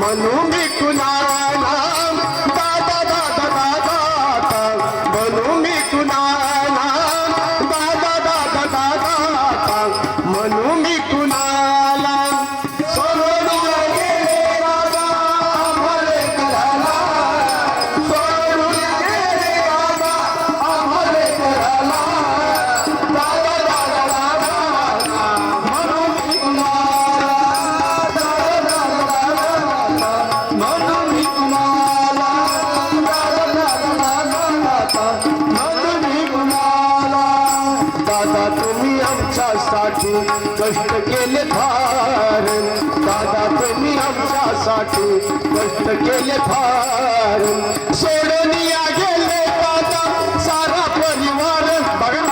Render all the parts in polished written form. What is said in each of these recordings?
म्हणू मी कुणाला दादा दादा दादा म्हणू मी कुणाला दादा दादा दादा म्हणू मी कुणाला सोडून गेले दादा आम्हाले कराला सोडून गेले दादा आम्हाले कराला दादा दादा दादा म्हणू मी कुणाला दादा दादा म्हणू मी कुणाला दादा दादा म्हणू मी कुणाला दादा तुम्ही आमच्यासाठी कष्ट केले फार दादा तुम्ही आमच्यासाठी कष्ट केले फार सोडून या गेले दादा सारा परिवार बघा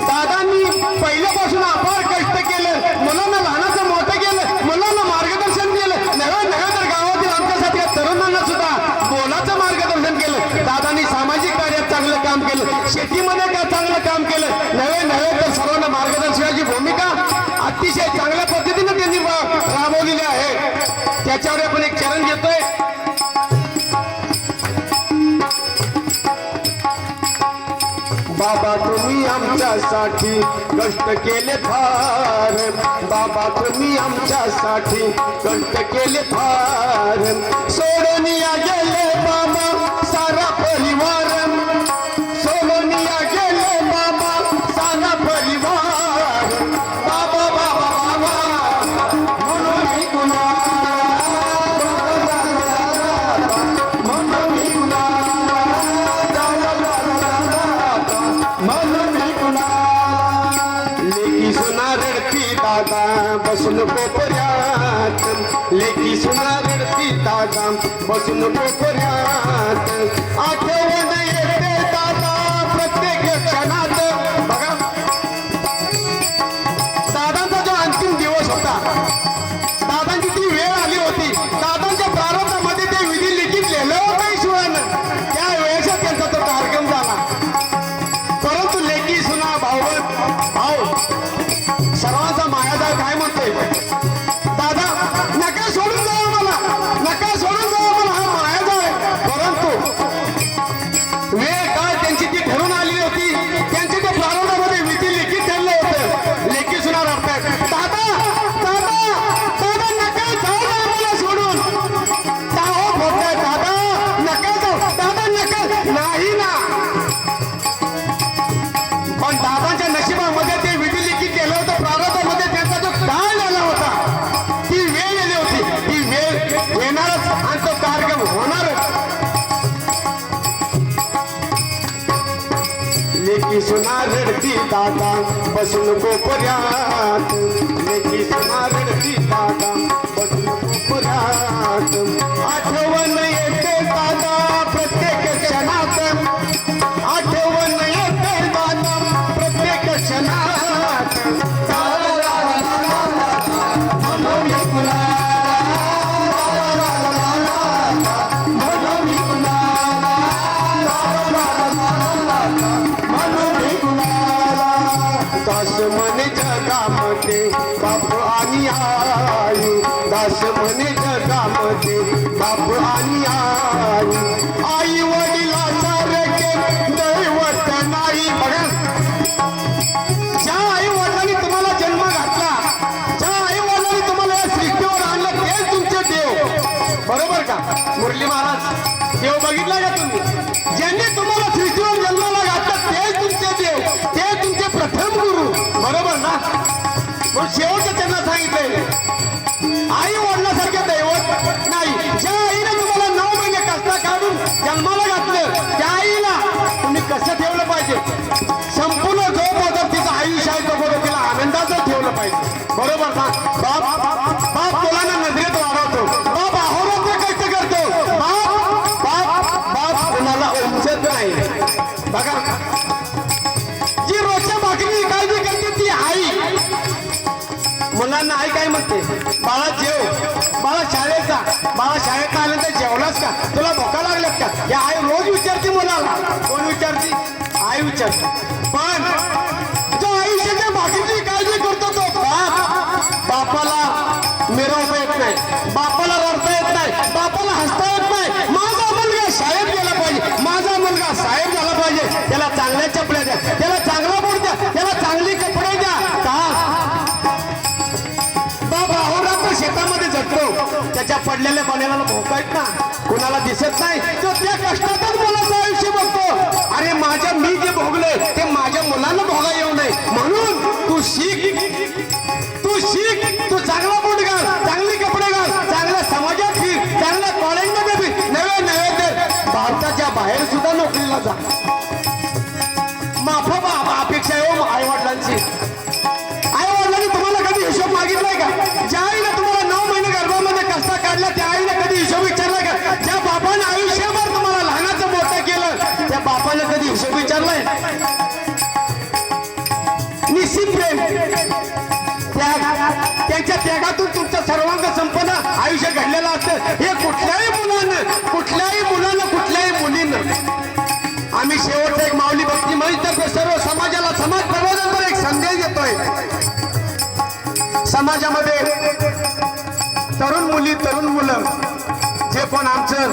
दादांनी पहिल्यापासून अपार कष्ट केले मुलांना लहानाचं मोठं केलं मुलांना मार्गदर्शन केलं नव्हे तर गावातील आमच्यासारख्या तरुणांना सुद्धा बोलाचं मार्गदर्शन केलं दादांनी सामाजिक कार्यात चांगलं काम केलं शेतीमध्ये का चांगलं काम केलं नव्हे तर सर्वांना मार्गदर्शनाची भूमिका अतिशय चांगल्या पद्धतीने त्यांनी राबवलेली आहे त्याच्यावर आपण एक चरण घेतोय बाबा तुम्ही आमच्यासाठी कष्ट केले फार बाबा तुम्ही आमच्यासाठी कष्ट केले फार सोडून या गेले बाबा सारा परिवार सोडून या गेले बाबा सारा परिवार बाबा बाबा बाबा म्हणून मी कुणाला म्हणून मी कुणाला म्हणून मी कुणाला लेकी सुना रडती दादा बसून कोपऱ्यात लेकी सुना रडती दादा बसून कोपऱ्यात आठवण येते दादा प्रत्येक क्षणात बघा दादांचा जो अंतिम दिवस होता दादांची ती वेळ आली होती दादांच्या प्रारंभामध्ये ते विधी लिखित लिहिलं होतं ईश्वरानं त्या वेळेचा त्यांचा तो कार्यक्रम झाला परंतु लेकी सुना भाऊ सर्वांचा मायाजाळ काय म्हणतोय दादा नका सोडून जाऊ मला नका सोडून जाऊ मला हा मायाजाळ आहे परंतु वेळ काळ त्यांची ती ठरून आलेली होती त्यांच्या त्या प्रारंभामध्ये विधी लिखित ठरलं होतं लेकी सुना रडतायत दादा दादा दादा नका जाऊ मला सोडून दाहो बोलताय दादा नका जाऊ दादा नका नाही ना पण दादाच्या नशिबामध्ये ते विधी लिखित केलं होतं प्रारंभामध्ये त्यांचा जो काळ झाला होता ती वेळ गेली होती ती वेळ येणारच आणि तो कार्यक्रम होणारच लेकी सुना रडती दादा बसून कोपऱ्यात लेकी सुना रडती दादा बसून कोपऱ्यात आठवण येते दादा प्रत्येक क्षणात आठवण येते दादा प्रत्येक क्षणात म्हणून मी कुणाला म्हणून मी कुणाला म्हणून मी कुणाला दास म्हणे जगामध्ये बाप आणि आई दास म्हणे जगामध्ये बाप आणि आई वडिलासारखे दैवत नाही बघा ज्या आई वडिलांनी तुम्हाला जन्म घातला ज्या आई वडिलांनी तुम्हाला या सृष्टीवर आणलं तेच तुमचे देव बरोबर का मुरली महाराज देव बघितला का तुम्ही ज्यांनी तुम्हाला सृष्टीवर जन्माला घातलं तेच तुमचे देव ते तुमचे प्रथम गुरु बरोबर ना पण शेवटच्या त्यांना सांगितलंय आई वडिलासारखे दैवत नाही ज्या आईने तुम्हाला 9 महिने कष्ट काढून जन्माला घातलं त्या आईला तुम्ही कसं ठेवलं पाहिजे संपूर्ण जो पदर तिचं आयुष्य आहे तो तिला आनंदाचं ठेवलं पाहिजे बरोबर ना बाप मुलांना नजरेत वाढवतो बाप अहोरात्र कष्ट करतो बाप कुणाला उंचत नाही बघा जी रोजच्या भाकरी काळजी करते ती आई मुलांना आई काय म्हणते बाळा जेव बाळा शाळेत जा बाळा शाळेत आल्यानंतर जेवलास का तुला भुका लागल्यात का या आई रोज विचारते मुलाला कोण विचारते आई विचारते पण जो आयुष्याच्या भाकरीची काळजी करतो तो बाप बापाला मिरवता येत नाही बापाला रडता येत नाही, बापाला हसता येत नाही. माझा मुलगा शाळेत गेला पाहिजे, माझा मुलगा साहेब झाला पाहिजे. त्याला चांगल्या चपल्या द्या, त्याला चांगला बोट द्या, त्याला चांगली कपडे द्या. का बाबा अहोरात्र शेतामध्ये झटतो, त्याच्या पडलेल्या पाण्याला भोकायत ना, कोणाला दिसत नाही. तो त्या कष्टातच मुलाचं आयुष्य बघतो. अरे माझ्या मी जे भोगले ते माझ्या मुलांना भोगा येऊ नये म्हणून तू शिक, तू शिक, तू चांगला बूट घाल, चांगली कपडे घाल, चांगल्या समाजात फिर, चांगल्या कॉलेजमध्ये फिर, नवे नवे तर भारताच्या बाहेर सुद्धा नोकरीला जा. माफ अपेक्षा आहे हो आई वडिलांची. आई वडिलांनी तुम्हाला कधी हिशोब मागितलाय का? ज्या आईने तुम्हाला 9 महिने गर्भामध्ये कष्ट काढला त्या आईने कधी हिशोब विचारलाय का? ज्या बापाने आयुष्यभर तुम्हाला लहानाचं मोठं केलं त्या बापाने कधी हिशोब विचारलाय? निश्चित प्रेम त्यांच्या त्यागातून तुमचं सर्वांग संपन्न आयुष्य घडलेलं असतं. हे कुठल्याही मुलानं, कुठल्याही मुलीनं. आम्ही शेवटचा एक माऊली भक्ती मंच सर्व समाजाला समाज प्रबोधनावर एक संदेश देतोय. समाजामध्ये तरुण मुली, तरुण मुलं जे पण आमचं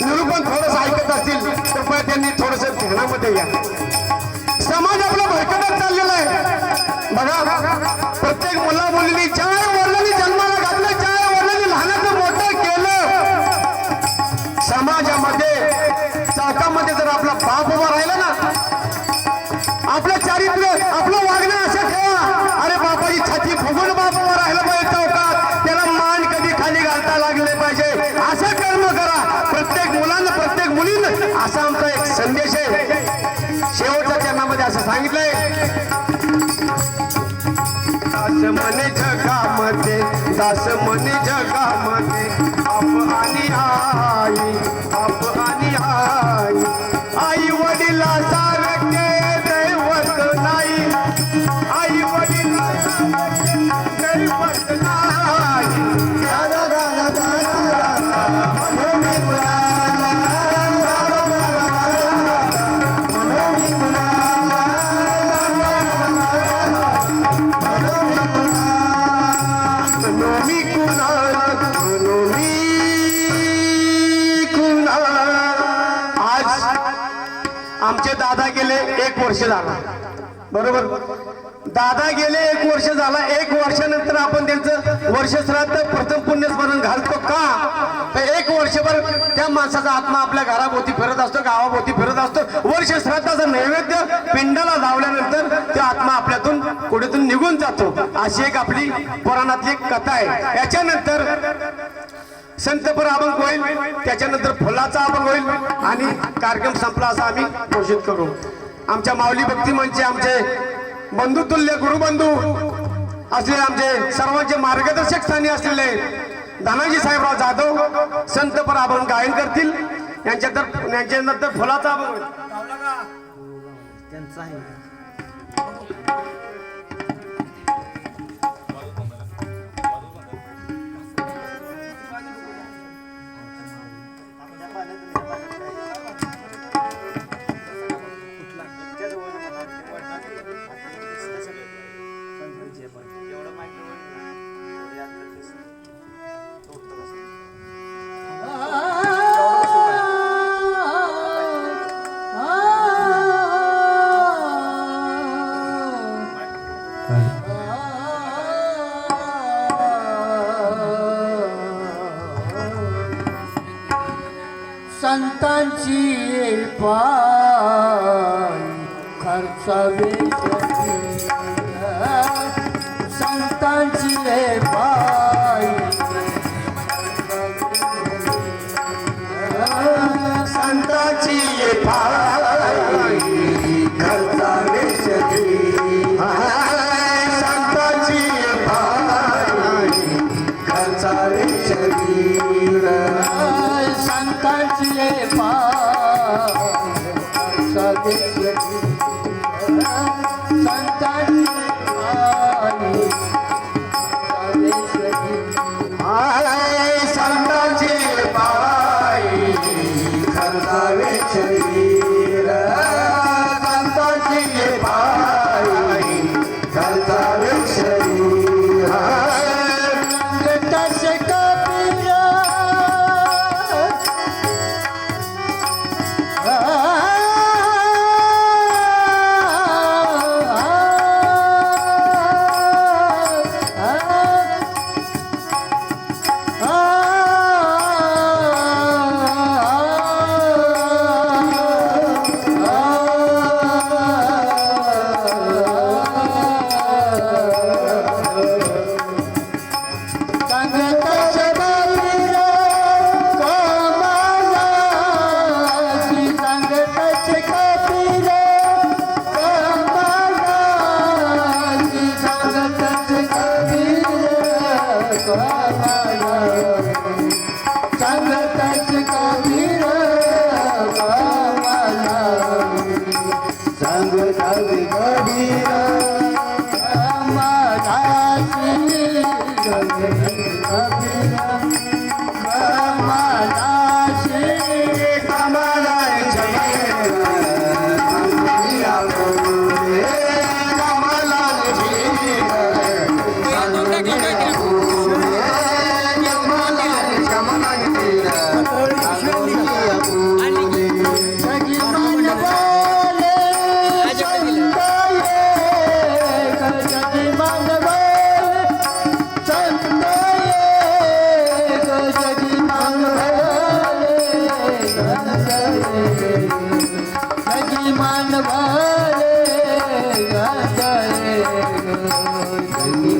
निरूपण थोडंसं ऐकत असतील कृपया त्यांनी थोडंसं ध्यानामध्ये या. समाज आपला भरकटत चाललेला आहे. बघा प्रत्येक मुला मुलींनी ज्या वडिलांनी जन्माला घातलं, ज्या वडिलांनी लहानाचं मोठं केलं, समाजामध्ये चौकामध्ये जर आपला बाप उभा राहिला ना, आपलं चारित्र्य, आपलं वागणं असं ठेवा. अरे बापाची छाती फुगून बाप उभा राहिला पाहिजे चौकात, त्याला मान कधी खाली घालता लागले पाहिजे, असं कर्म करा प्रत्येक मुलांना, प्रत्येक मुलीनं. असा आमचा एक संदेश आहे. शेवटच्या चरणामध्ये असं सांगितलंय, दास म्हणे जगामध्ये, दास म्हणे जगामध्ये बाप आणि आई, बाप आणि आई. आई वडिला सारखे दैवत नाही, आई वडिला दैवत नाही. आमचे दादा गेले 1 वर्ष झाला, बरोबर. दादा गेले 1 वर्ष झाला. 1 वर्षानंतर आपण त्यांचं वर्षश्राद्ध प्रथम पुण्यस्मरण घालतो का? तर 1 वर्षभर त्या माणसाचा आत्मा आपल्या घराभोवती फिरत असतो, गावाभोवती फिरत असतो. वर्षश्राद्धाचं नैवेद्य पिंडाला लावल्यानंतर तो आत्मा आपल्यातून कुठेतून निघून जातो. अशी एक आपली पुराणातली एक कथा आहे. याच्यानंतर संतपर अभंग होईल, त्याच्यानंतर फुलाचा अभंग होईल आणि कार्यक्रम संपला असं आम्ही घोषित करू. आमच्या माऊली भक्ती मंचचे आमचे बंधुतुल्य गुरुबंधू असलेले, आमचे सर्वांचे मार्गदर्शक स्थानी असलेले धनाजी साहेबराव जाधव संतपर अभंग गायन करतील. यांच्यानंतर फुलाचा अभंग होईल. संतांची पाय खर्चावे, संतांची पाय, संतांची पाय खर्चावे सगळी, संतांची पाय खर्चावे शरीर, संतांची पाय खर्चावे शरीर, संतांची पाय संतांची पाय खर्चावे शरीर, संतांची पाय खर्चावे शरीर. तसे कपी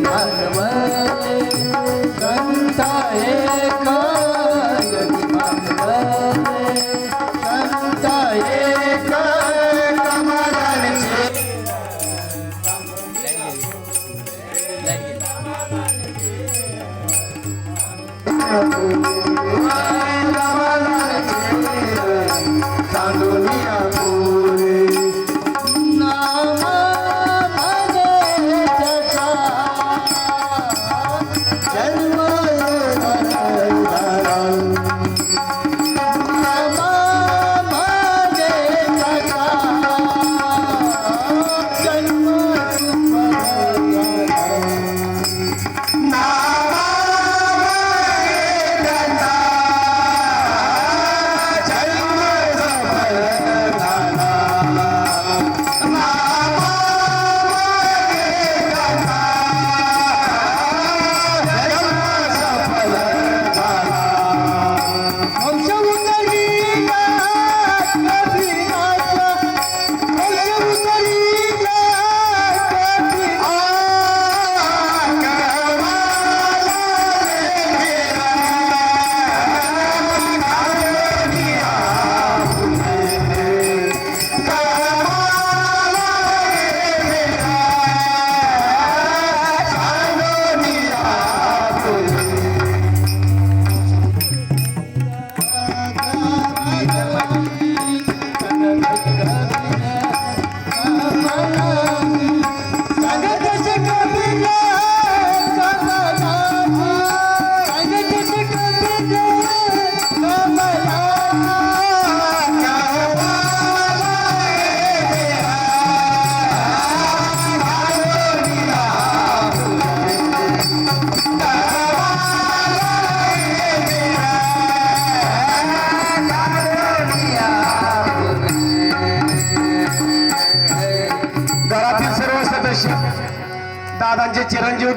भागवते संत एक यदि भागवते संत एक कमरण से